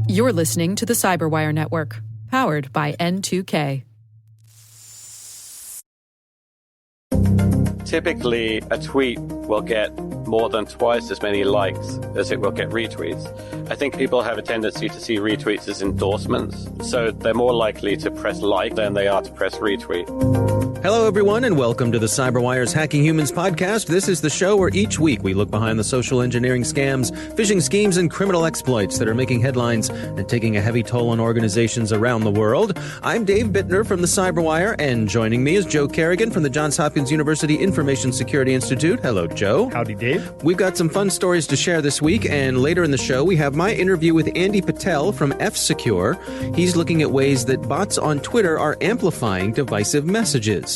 You're listening to the Cyberwire Network, powered by N2K. Typically, a tweet will get more than twice as many likes as it will get retweets. I think people have a tendency to see retweets as endorsements, so they're more likely to press like than they are to press retweet. Hello, everyone, and welcome to the CyberWire's Hacking Humans podcast. This is the show where each week we look behind the social engineering scams, phishing schemes, and criminal exploits that are making headlines and taking a heavy toll on organizations around the world. I'm Dave Bittner from the CyberWire, and joining me is Joe Kerrigan from the Johns Hopkins University Information Security Institute. Hello, Joe. Howdy, Dave. We've got some fun stories to share this week, and later in the show we have my interview with Andy Patel from F-Secure. He's looking at ways that bots on Twitter are amplifying divisive messages.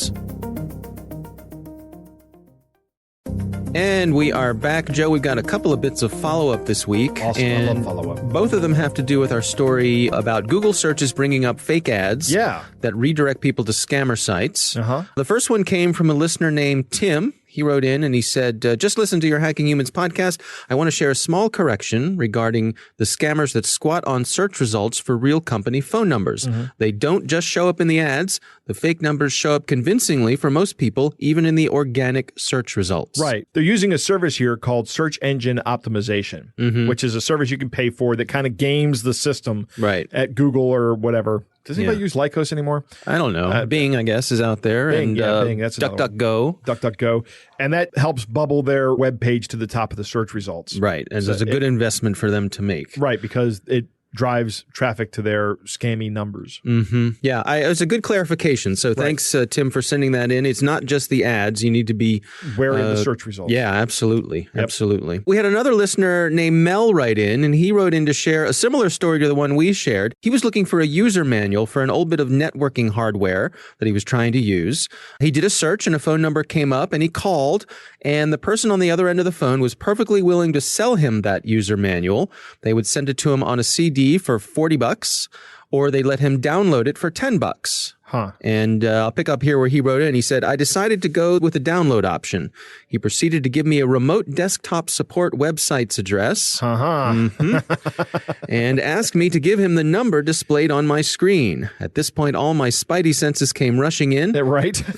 And we are back. Joe, we've got a couple of bits of follow-up this week. Awesome. And I love follow-up. Both of them have to do with our story about Google searches bringing up fake ads that redirect people to scammer sites. The first one came from a listener named Tim. He wrote in and he said, just listen to your Hacking Humans podcast. I want to share a small correction regarding the scammers that squat on search results for real company phone numbers. They don't just show up in the ads. The fake numbers show up convincingly for most people, even in the organic search results. Right. They're using a service here called Search Engine Optimization, which is a service you can pay for that kind of games the system at Google or whatever. Does anybody use Lycos anymore? I don't know. Bing, I guess, is out there. Bing, and Bing. That's DuckDuckGo. DuckDuckGo. And that helps bubble their web page to the top of the search results. Right. And it's a good investment for them to make. Right, because it drives traffic to their scammy numbers. Yeah, it was a good clarification. So thanks, Tim, for sending that in. It's not just the ads. You need to be wary of the search results. Yeah, absolutely. Yep. Absolutely. We had another listener named Mel write in, and he wrote in to share a similar story to the one we shared. He was looking for a user manual for an old bit of networking hardware that he was trying to use. He did a search, and a phone number came up, and he called, and the person on the other end of the phone was perfectly willing to sell him that user manual. They would send it to him on a CD for $40, or they let him download it for $10. And I'll pick up here where he wrote in. He said, I decided to go with the download option. He proceeded to give me a remote desktop support website's address and asked me to give him the number displayed on my screen. At this point, all my spidey senses came rushing in.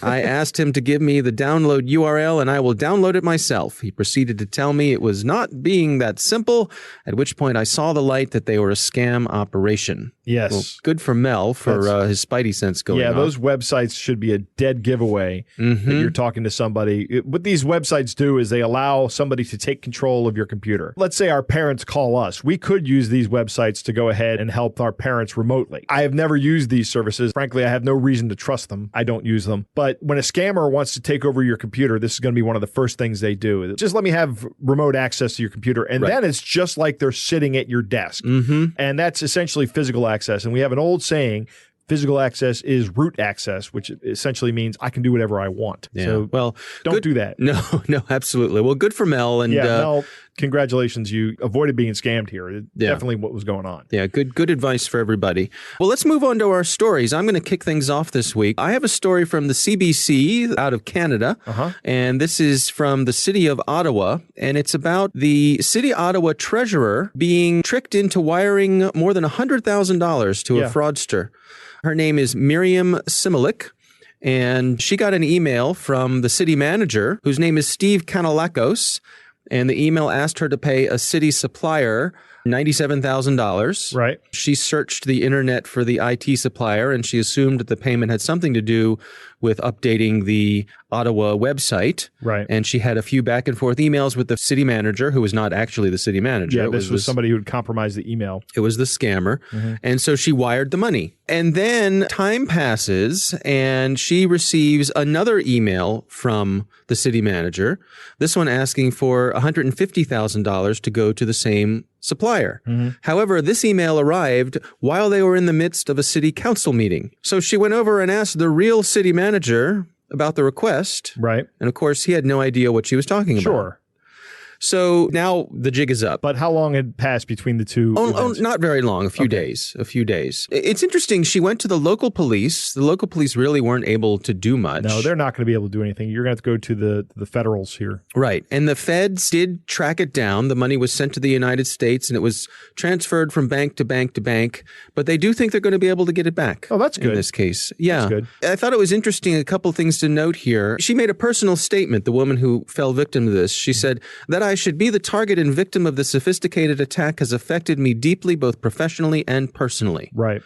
I asked him to give me the download URL, and I will download it myself. He proceeded to tell me it was not being that simple, at which point I saw the light that they were a scam operation. Yes. Well, good for Mel for his spidey sense going on. Yeah, those websites should be a dead giveaway that you're talking to somebody. What these websites do is they allow somebody to take control of your computer. Let's say our parents call us. We could use these websites to go ahead and help our parents remotely. I have never used these services. Frankly, I have no reason to trust them. I don't use them. But when a scammer wants to take over your computer, this is going to be one of the first things they do. Just let me have remote access to your computer. And then it's just like they're sitting at your desk. And that's essentially physical access. And we have an old saying, physical access is root access, which essentially means I can do whatever I want. Yeah. So don't do that. No, absolutely. Well, good for Mel. And Mel, congratulations. You avoided being scammed here. Definitely what was going on. Yeah, good advice for everybody. Well, let's move on to our stories. I'm going to kick things off this week. I have a story from the CBC out of Canada, and this is from the city of Ottawa, and it's about the city Ottawa treasurer being tricked into wiring more than $100,000 to a fraudster. Her name is Miriam Similik, and she got an email from the city manager, whose name is Steve Kanalakos, and the email asked her to pay a city supplier $97,000. Right. She searched the internet for the IT supplier, and she assumed that the payment had something to do with updating the Ottawa website. Right. And she had a few back and forth emails with the city manager, who was not actually the city manager. Yeah, this was somebody who would compromise the email. It was the scammer. And so she wired the money. And then time passes, and she receives another email from the city manager, this one asking for $150,000 to go to the same supplier. However, this email arrived while they were in the midst of a city council meeting. So she went over and asked the real city manager about the request. Right. And of course, he had no idea what she was talking about. Sure. So now the jig is up. But how long had passed between the two events? Not very long. A few days. It's interesting. She went to the local police. The local police really weren't able to do much. No, they're not going to be able to do anything. You're going to have to go to the federals here. Right. And the feds did track it down. The money was sent to the United States and it was transferred from bank to bank to bank. But they do think they're going to be able to get it back. Oh, that's good. In this case. Yeah. That's good. I thought it was interesting. A couple things to note here. She made a personal statement, the woman who fell victim to this. She said, that I should be the target and victim of the sophisticated attack has affected me deeply, both professionally and personally. Right.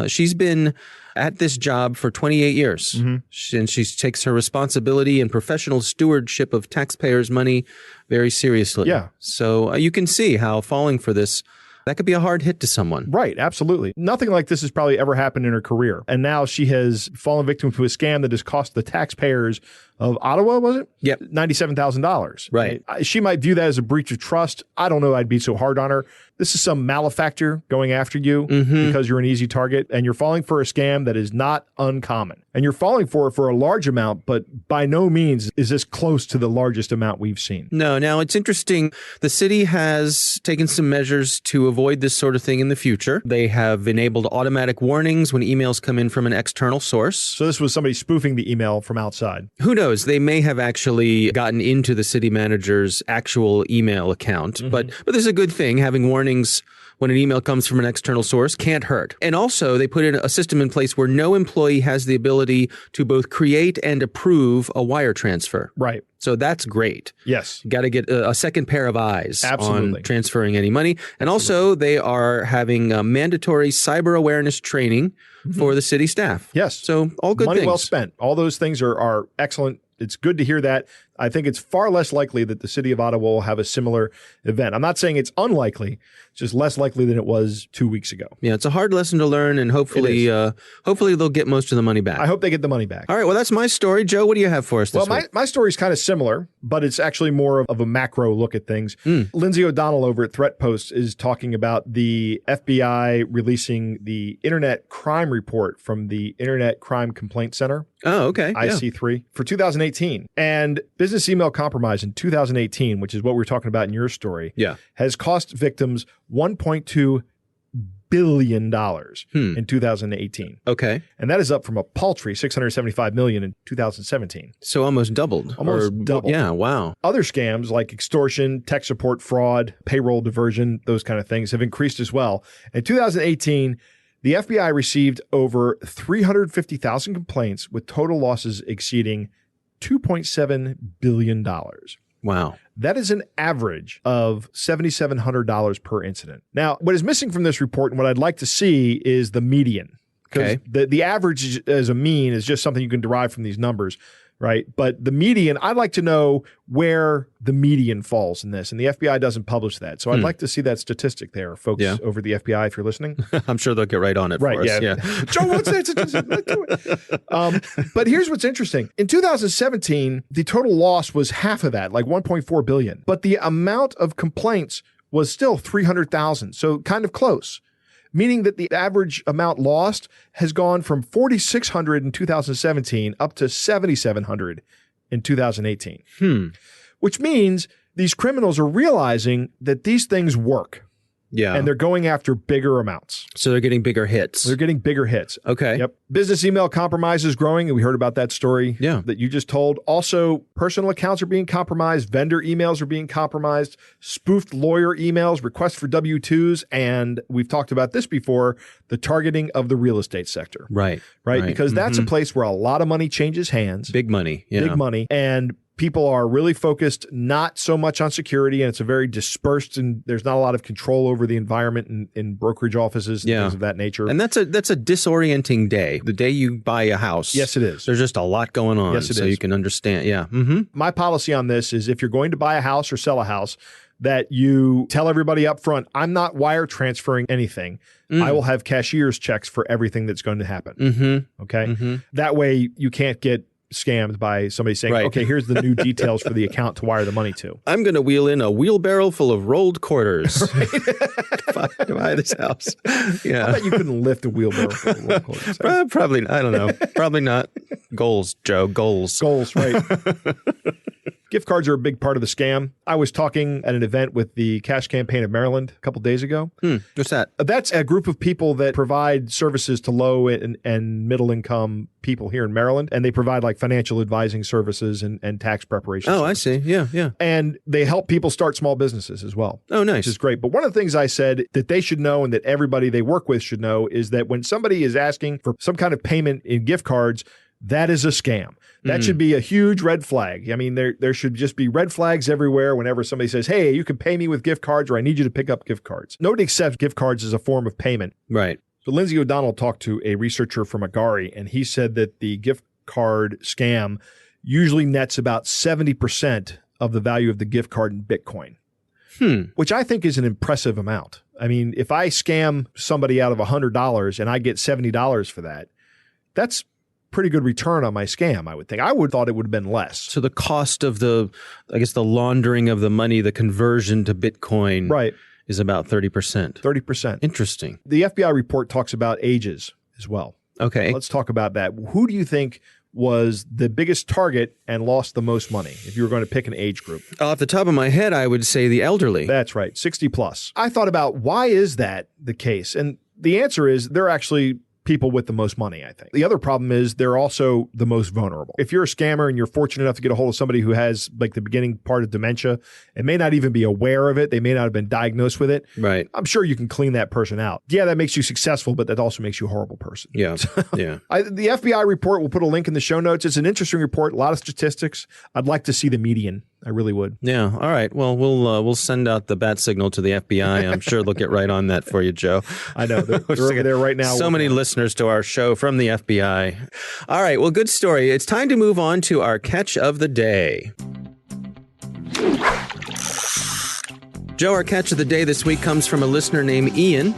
She's been at this job for 28 years, and she takes her responsibility and professional stewardship of taxpayers' money very seriously. Yeah. So you can see how falling for this, that could be a hard hit to someone. Right, absolutely. Nothing like this has probably ever happened in her career. And now she has fallen victim to a scam that has cost the taxpayers of Ottawa, was it? Yep. $97,000. Right. She might view that as a breach of trust. I don't know I'd be so hard on her. This is some malefactor going after you because you're an easy target, and you're falling for a scam that is not uncommon. And you're falling for it for a large amount, but by no means is this close to the largest amount we've seen. No. Now, it's interesting. The city has taken some measures to avoid this sort of thing in the future. They have enabled automatic warnings when emails come in from an external source. So this was somebody spoofing the email from outside. Who knows? They may have actually gotten into the city manager's actual email account. But this is a good thing. Having warnings when an email comes from an external source can't hurt. And also, they put in a system in place where no employee has the ability to both create and approve a wire transfer. Right. So that's great. Yes. Got to get a second pair of eyes Absolutely. on transferring any money. And also, they are having mandatory cyber awareness training for the city staff. Yes. So all good Money things. well spent. All those things are excellent. It's good to hear that. I think it's far less likely that the city of Ottawa will have a similar event. I'm not saying it's unlikely, it's just less likely than it was 2 weeks ago. Yeah, it's a hard lesson to learn, and hopefully they'll get most of the money back. I hope they get the money back. All right, well, that's my story. Joe, what do you have for us this week? My story is kind of similar, but it's actually more of a macro look at things. Lindsay O'Donnell over at Threat Post is talking about the FBI releasing the Internet Crime Report from the Internet Crime Complaint Center. Oh, okay. IC3 for 2018. And business email compromise in 2018, which is what we're talking about in your story, has cost victims $1.2 billion in 2018. Okay. And that is up from a paltry $675 million in 2017. So almost doubled. Doubled. Yeah, wow. Other scams like extortion, tech support fraud, payroll diversion, those kind of things have increased as well. In 2018, the FBI received over 350,000 complaints with total losses exceeding $2.7 billion. Wow. That is an average of $7,700 per incident. Now, what is missing from this report and what I'd like to see is the median. Okay. The average as a mean is just something you can derive from these numbers, right? But the median, I'd like to know where the median falls in this, and the FBI doesn't publish that. So I'd like to see that statistic there, folks over the FBI, if you're listening. I'm sure they'll get right on it for us. Yeah. Joe, what's that? Let's do it. But here's what's interesting. In 2017, the total loss was half of that, like $1.4 billion. But the amount of complaints was still 300,000, so kind of close. Meaning that the average amount lost has gone from 4,600 in 2017 up to 7,700 in 2018. Which means these criminals are realizing that these things work. Yeah. And they're going after bigger amounts. So they're getting bigger hits. They're getting bigger hits. Okay. Yep. Business email compromise is growing, and we heard about that story that you just told. Also, personal accounts are being compromised. Vendor emails are being compromised. Spoofed lawyer emails, requests for W-2s, and we've talked about this before, the targeting of the real estate sector. Right. Because that's a place where a lot of money changes hands. Big money. Yeah. Big money. And people are really focused not so much on security, and it's a very dispersed, and there's not a lot of control over the environment in brokerage offices and things of that nature. And that's a disorienting day. The day you buy a house. Yes, it is. There's just a lot going on. Yes, it so is. you can understand. Yeah. My policy on this is if you're going to buy a house or sell a house, that you tell everybody up front, I'm not wire transferring anything. I will have cashier's checks for everything that's going to happen. Okay? That way you can't get scammed by somebody saying, okay, here's the new details for the account to wire the money to. I'm going to wheel in a wheelbarrow full of rolled quarters to buy this house. Yeah. I bet you couldn't lift a wheelbarrow full of rolled quarters. Probably, I don't know. Probably not. Goals, Joe, goals. Goals, right. Gift cards are a big part of the scam. I was talking at an event with the Cash Campaign of Maryland a couple days ago. What's that? That's a group of people that provide services to low and middle income people here in Maryland. And they provide like financial advising services and tax preparation services. I see. Yeah. And they help people start small businesses as well. Oh, nice. Which is great. But one of the things I said that they should know and that everybody they work with should know is that when somebody is asking for some kind of payment in gift cards, that is a scam. That should be a huge red flag. I mean, there should just be red flags everywhere whenever somebody says, hey, you can pay me with gift cards or I need you to pick up gift cards. Nobody accepts gift cards as a form of payment. Right. So Lindsay O'Donnell talked to a researcher from Agari, and he said that the gift card scam usually nets about 70% of the value of the gift card in Bitcoin, which I think is an impressive amount. I mean, if I scam somebody out of $100 and I get $70 for that, that's pretty good return on my scam, I would think. I would thought it would have been less. So the cost of the laundering of the money, the conversion to Bitcoin is about 30%. 30%. Interesting. The FBI report talks about ages as well. Okay. Let's talk about that. Who do you think was the biggest target and lost the most money if you were going to pick an age group? Off the top of my head, I would say the elderly. That's right, 60 plus. I thought about why is that the case? And the answer is they're actually people with the most money, I think. The other problem is they're also the most vulnerable. If you're a scammer and you're fortunate enough to get a hold of somebody who has like the beginning part of dementia and may not even be aware of it, they may not have been diagnosed with it. Right. I'm sure you can clean that person out. Yeah, that makes you successful, but that also makes you a horrible person. Yeah. The FBI report, we'll put a link in the show notes. It's an interesting report, a lot of statistics. I'd like to see the median. I really would. Yeah. All right. Well, we'll send out the bat signal to the FBI. I'm sure they'll get right on that for you, Joe. I know. They're over there right now. So many listeners to our show from the FBI. All right. Well, good story. It's time to move on to our catch of the day. Joe, our catch of the day this week comes from a listener named Ian.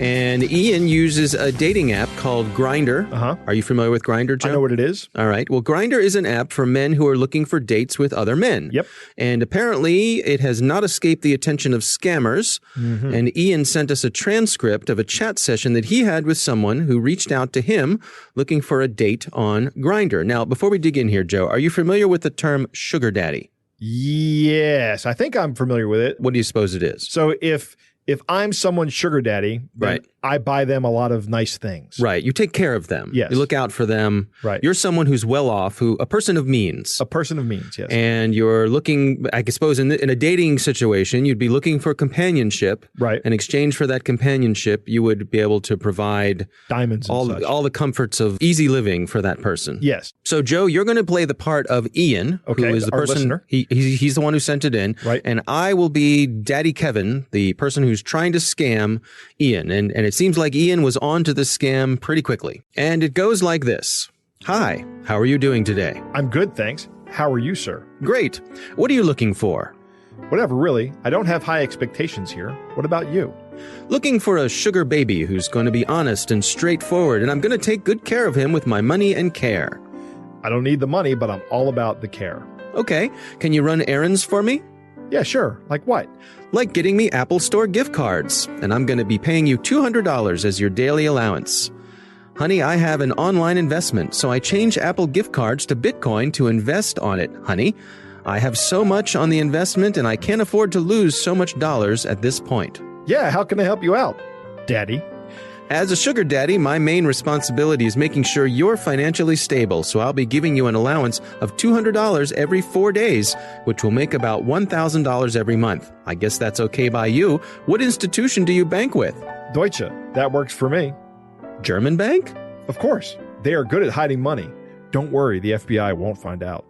And Ian uses a dating app called Grindr. Are you familiar with Grindr, Joe? I know what it is. All right. Well, Grindr is an app for men who are looking for dates with other men. Yep. And apparently it has not escaped the attention of scammers. And Ian sent us a transcript of a chat session that he had with someone who reached out to him looking for a date on Grindr. Now, before we dig in here, Joe, are you familiar with the term sugar daddy? Yes, I think I'm familiar with it. What do you suppose it is? So if I'm someone's sugar daddy, then I buy them a lot of nice things. Right. You take care of them. Yes. You look out for them. Right. You're someone who's well off, a person of means. A person of means, yes. And you're looking, I suppose, in a dating situation, you'd be looking for companionship. Right. In exchange for that companionship, you would be able to provide diamonds and such. All the comforts of easy living for that person. Yes. So, Joe, you're going to play the part of Ian, who is the person. Listener. He's the one who sent it in. Right. And I will be Daddy Kevin, the person who's trying to scam Ian. And it seems like Ian was on to this scam pretty quickly. And it goes like this. Hi, how are you doing today? I'm good, thanks. How are you, sir? Great. What are you looking for? Whatever, really. I don't have high expectations here. What about you? Looking for a sugar baby who's going to be honest and straightforward, and I'm going to take good care of him with my money and care. I don't need the money, but I'm all about the care. Okay. Can you run errands for me? Yeah, sure. Like what? Like getting me Apple Store gift cards, and I'm going to be paying you $200 as your daily allowance. Honey, I have an online investment, so I change Apple gift cards to Bitcoin to invest on it, honey. I have so much on the investment, and I can't afford to lose so much dollars at this point. Yeah, how can I help you out, Daddy? As a sugar daddy, my main responsibility is making sure you're financially stable, so I'll be giving you an allowance of $200 every 4 days, which will make about $1,000 every month. I guess that's okay by you. What institution do you bank with? Deutsche. That works for me. German bank? Of course. They are good at hiding money. Don't worry, the FBI won't find out.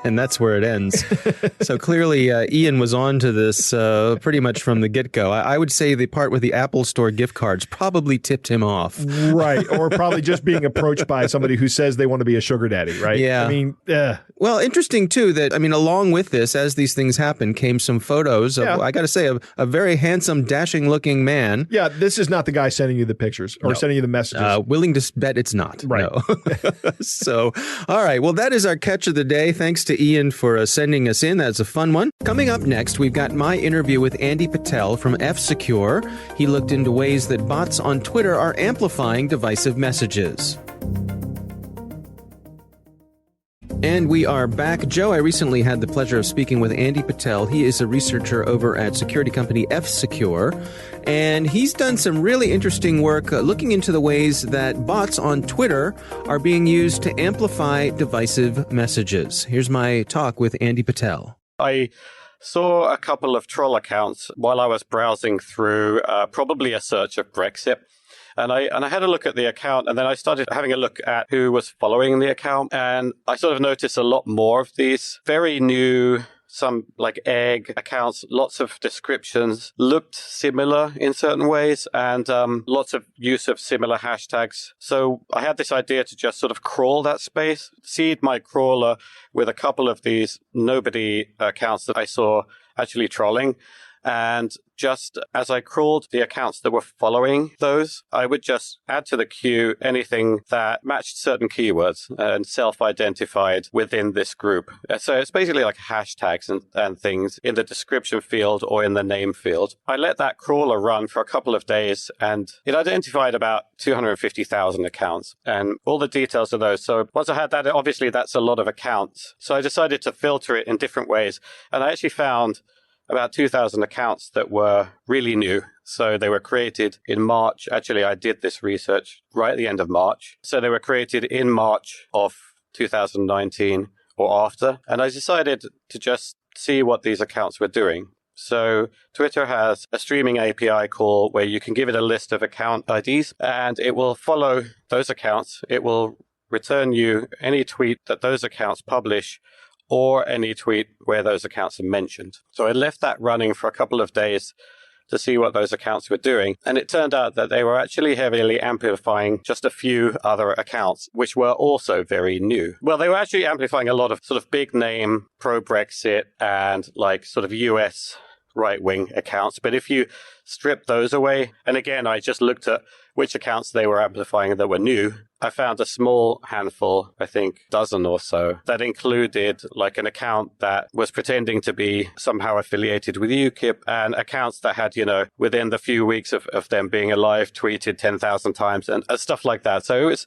And that's where it ends. So clearly, Ian was on to this pretty much from the get-go. I would say the part with the Apple Store gift cards probably tipped him off. Right. Or probably just being approached by somebody who says they want to be a sugar daddy, right? Yeah. I mean, Well, interesting, too, that, along with this, as these things happen, came some photos of, I got to say, a very handsome, dashing-looking man. Yeah, this is not the guy sending you the pictures or sending you the messages. Willing to bet it's not. Right. No. So, all right. Well, that is our catch of the day. Thanks to Ian for sending us in. That's a fun one. Coming up next, we've got my interview with Andy Patel from F-Secure. He looked into ways that bots on Twitter are amplifying divisive messages. And we are back. Joe, I recently had the pleasure of speaking with Andy Patel. He is a researcher over at security company F-Secure, and he's done some really interesting work looking into the ways that bots on Twitter are being used to amplify divisive messages. Here's my talk with Andy Patel. I saw a couple of troll accounts while I was browsing through probably a search of Brexit. And I had a look at the account, and then I started having a look at who was following the account. And I sort of noticed a lot more of these very new, some like egg accounts, lots of descriptions, looked similar in certain ways, and lots of use of similar hashtags. So I had this idea to just sort of crawl that space, seed my crawler with a couple of these nobody accounts that I saw actually trolling. And just as I crawled the accounts that were following those, I would just add to the queue anything that matched certain keywords and self-identified within this group. So it's basically like hashtags and things in the description field or in the name field. I let that crawler run for a couple of days, and it identified about 250,000 accounts and all the details of those. So once I had that, obviously that's a lot of accounts. So I decided to filter it in different ways. And I actually found about 2,000 accounts that were really new. So they were created in March. Actually, I did this research right at the end of March. So they were created in March of 2019 or after. And I decided to just see what these accounts were doing. So Twitter has a streaming API call where you can give it a list of account IDs, and it will follow those accounts. It will return you any tweet that those accounts publish, or any tweet where those accounts are mentioned. So I left that running for a couple of days to see what those accounts were doing. And it turned out that they were actually heavily amplifying just a few other accounts, which were also very new. Well, they were actually amplifying a lot of sort of big name pro-Brexit and like sort of US right-wing accounts. But if you strip those away, and again, I just looked at which accounts they were amplifying that were new, I found a small handful, I think dozen or so, that included like an account that was pretending to be somehow affiliated with UKIP, and accounts that had, within the few weeks of them being alive, tweeted 10,000 times and stuff like that. So it was,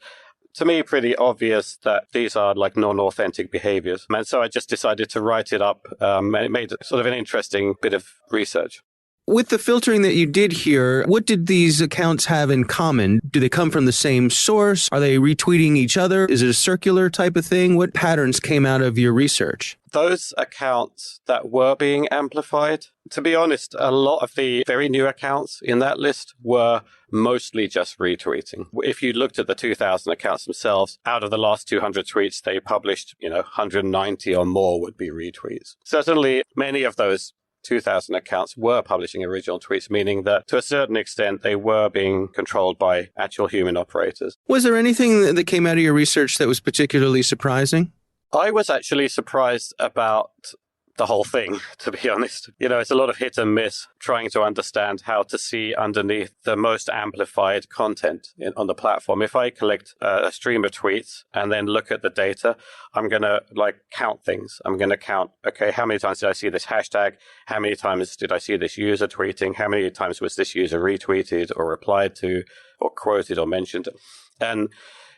to me, pretty obvious that these are like non-authentic behaviors. And so I just decided to write it up. And it made sort of an interesting bit of research. With the filtering that you did here, what did these accounts have in common? Do they come from the same source? Are they retweeting each other? Is it a circular type of thing? What patterns came out of your research? Those accounts that were being amplified, to be honest, a lot of the very new accounts in that list were mostly just retweeting. If you looked at the 2,000 accounts themselves, out of the last 200 tweets they published, 190 or more would be retweets. Certainly, many of those 2,000 accounts were publishing original tweets, meaning that to a certain extent they were being controlled by actual human operators. Was there anything that came out of your research that was particularly surprising? I was actually surprised about the whole thing, to be honest. It's a lot of hit and miss trying to understand how to see underneath the most amplified content on the platform. If I collect a stream of tweets and then look at the data, I'm going to count things. I'm going to count, okay, how many times did I see this hashtag? How many times did I see this user tweeting? How many times was this user retweeted or replied to or quoted or mentioned? And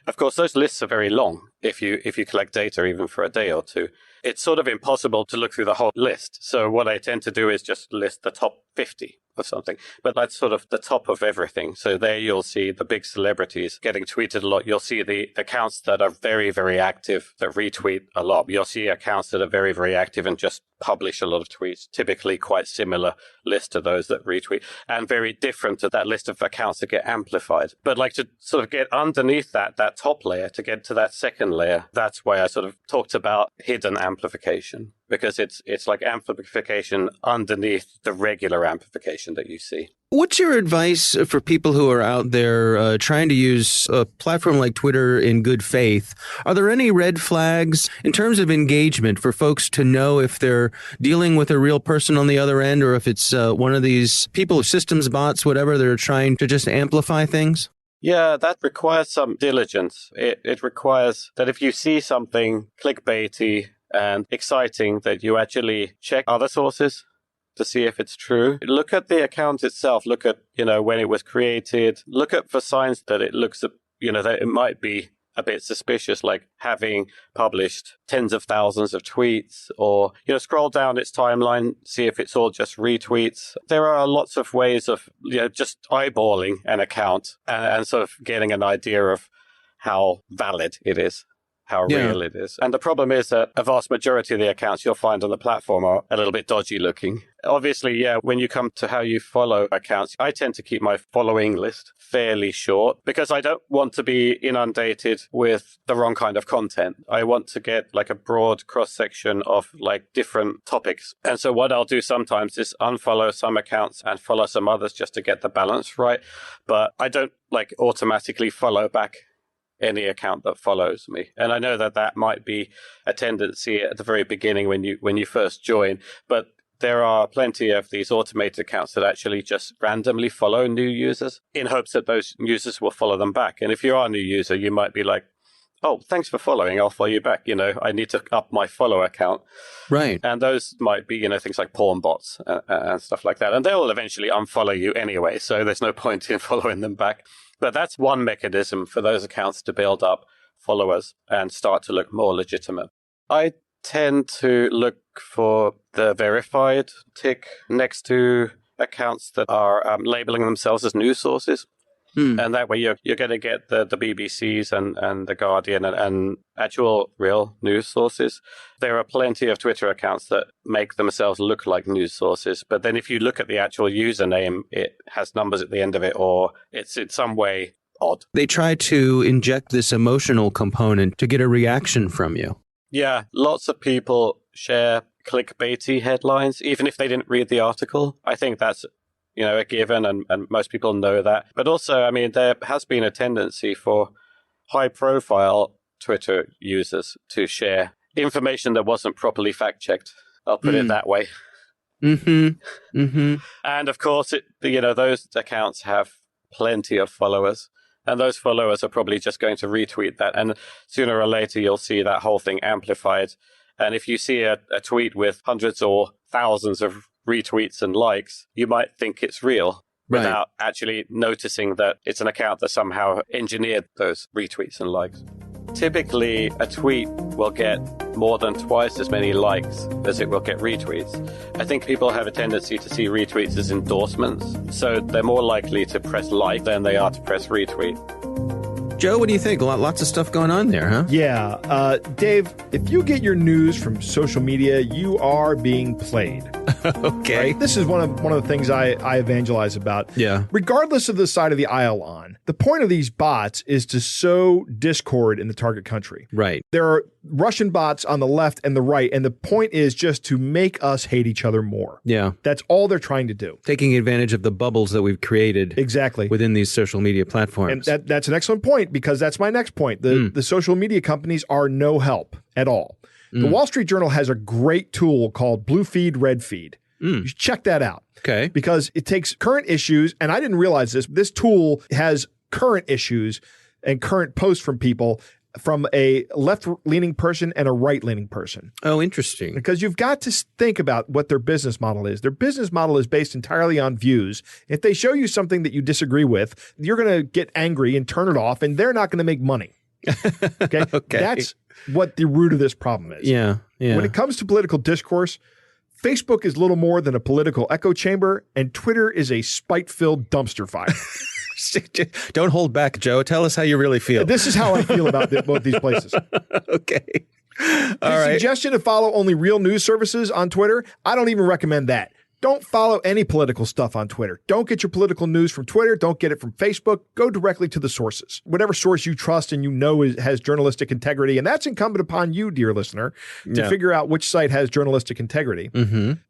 of course, those lists are very long if you collect data even for a day or two. It's sort of impossible to look through the whole list. So what I tend to do is just list the top 50 or something. But that's sort of the top of everything. So there you'll see the big celebrities getting tweeted a lot. You'll see the accounts that are very, very active that retweet a lot. You'll see accounts that are very, very active and just publish a lot of tweets, typically quite similar list to those that retweet, and very different to that list of accounts that get amplified. But to sort of get underneath that top layer, to get to that second layer, that's why I sort of talked about hidden amplification, because it's like amplification underneath the regular amplification that you see. What's your advice for people who are out there trying to use a platform like Twitter in good faith? Are there any red flags in terms of engagement for folks to know if they're dealing with a real person on the other end, or if it's one of these people, systems, bots, whatever, that are trying to just amplify things? Yeah, that requires some diligence. It requires that if you see something clickbaity and exciting, that you actually check other sources to see if it's true. Look at the account itself. Look at, when it was created. Look at for signs that it looks, that it might be a bit suspicious, like having published tens of thousands of tweets, or, scroll down its timeline, see if it's all just retweets. There are lots of ways of, just eyeballing an account and sort of getting an idea of how valid it is, how real it is. And the problem is that a vast majority of the accounts you'll find on the platform are a little bit dodgy looking. Obviously, when you come to how you follow accounts, I tend to keep my following list fairly short because I don't want to be inundated with the wrong kind of content. I want to get like a broad cross-section of like different topics. And so what I'll do sometimes is unfollow some accounts and follow some others just to get the balance right. But I don't like automatically follow back any account that follows me. And I know that that might be a tendency at the very beginning when you first join, but there are plenty of these automated accounts that actually just randomly follow new users in hopes that those users will follow them back. And if you are a new user, you might be like, oh, thanks for following, I'll follow you back. I need to up my follow account. Right. And those might be, things like porn bots and stuff like that. And they'll eventually unfollow you anyway, so there's no point in following them back. But that's one mechanism for those accounts to build up followers and start to look more legitimate. I tend to look for the verified tick next to accounts that are labeling themselves as news sources. And that way you're going to get the BBCs and the Guardian and actual real news sources. There are plenty of Twitter accounts that make themselves look like news sources. But then if you look at the actual username, it has numbers at the end of it, or it's in some way odd. They try to inject this emotional component to get a reaction from you. Yeah, lots of people share clickbaity headlines, even if they didn't read the article. I think that's a given, and most people know that. But also, there has been a tendency for high-profile Twitter users to share information that wasn't properly fact-checked. I'll put it that way. Mm-hmm. Mm-hmm. And of course, those accounts have plenty of followers. And those followers are probably just going to retweet that. And sooner or later, you'll see that whole thing amplified. And if you see a tweet with hundreds or thousands of retweets and likes, you might think it's real without actually noticing that it's an account that somehow engineered those retweets and likes. Typically, a tweet will get more than twice as many likes as it will get retweets. I think people have a tendency to see retweets as endorsements, so they're more likely to press like than they are to press retweet. Joe, what do you think? Lots of stuff going on there, huh? Yeah. Dave, if you get your news from social media, you are being played. Okay. Right? This is one of the things I evangelize about. Yeah. Regardless of the side of the aisle on, the point of these bots is to sow discord in the target country. Right. There are Russian bots on the left and the right, and the point is just to make us hate each other more. Yeah. That's all they're trying to do. Taking advantage of the bubbles that we've created within these social media platforms. And that's an excellent point, because that's my next point. The social media companies are no help at all. The Wall Street Journal has a great tool called Blue Feed, Red Feed. You should check that out. Okay. Because it takes current issues, and I didn't realize this. This tool has current issues and current posts from people, from a left-leaning person and a right-leaning person. Oh, interesting. Because you've got to think about what their business model is. Their business model is based entirely on views. If they show you something that you disagree with, you're going to get angry and turn it off, and they're not going to make money. Okay? That's what the root of this problem is. Yeah. When it comes to political discourse, Facebook is little more than a political echo chamber, and Twitter is a spite-filled dumpster fire. Don't hold back, Joe. Tell us how you really feel. This is how I feel about both these places. Okay. The suggestion to follow only real news services on Twitter, I don't even recommend that. Don't follow any political stuff on Twitter. Don't get your political news from Twitter. Don't get it from Facebook. Go directly to the sources. Whatever source you trust and has journalistic integrity, and that's incumbent upon you, dear listener, to figure out which site has journalistic integrity.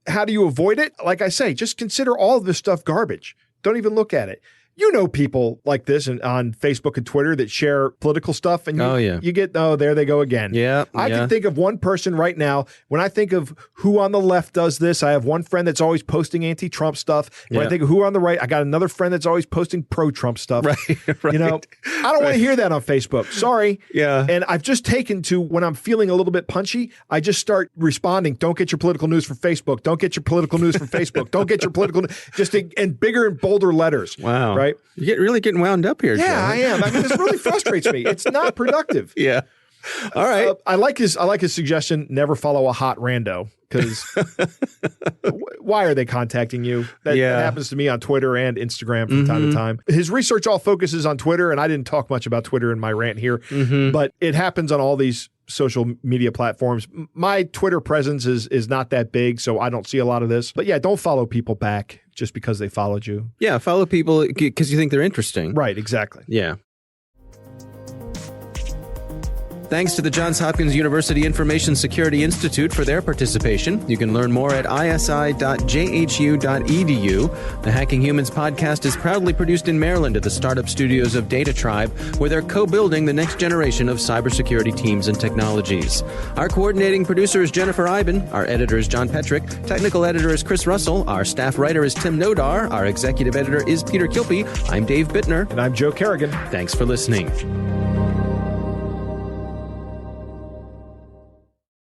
How do you avoid it? Like I say, just consider all of this stuff garbage. Don't even look at it. You know people like this on Facebook and Twitter that share political stuff, and you get, there they go again. I can think of one person right now. When I think of who on the left does this, I have one friend that's always posting anti-Trump stuff. When I think of who on the right, I got another friend that's always posting pro-Trump stuff. Right. I don't want to hear that on Facebook. Sorry. And I've just taken to, when I'm feeling a little bit punchy, I just start responding. Don't get your political news from Facebook. Don't get your political news from Facebook. Don't get your political news. Just in bigger and bolder letters. Wow. Right. right? You're really getting wound up here, Yeah, Joe. I am. I mean, this really frustrates me. It's not productive. Yeah. All right. I like his suggestion. Never follow a hot rando, because why are they contacting you? That happens to me on Twitter and Instagram from time to time. His research all focuses on Twitter, and I didn't talk much about Twitter in my rant here, but it happens on all these social media platforms. My Twitter presence is not that big, so I don't see a lot of this. But yeah, don't follow people back just because they followed you. Yeah, follow people because you think they're interesting. Right, exactly. Yeah. Thanks to the Johns Hopkins University Information Security Institute for their participation. You can learn more at isi.jhu.edu. The Hacking Humans podcast is proudly produced in Maryland at the startup studios of Data Tribe, where they're co-building the next generation of cybersecurity teams and technologies. Our coordinating producer is Jennifer Iben. Our editor is John Petrick. Technical editor is Chris Russell. Our staff writer is Tim Nodar. Our executive editor is Peter Kilpie. I'm Dave Bittner. And I'm Joe Kerrigan. Thanks for listening.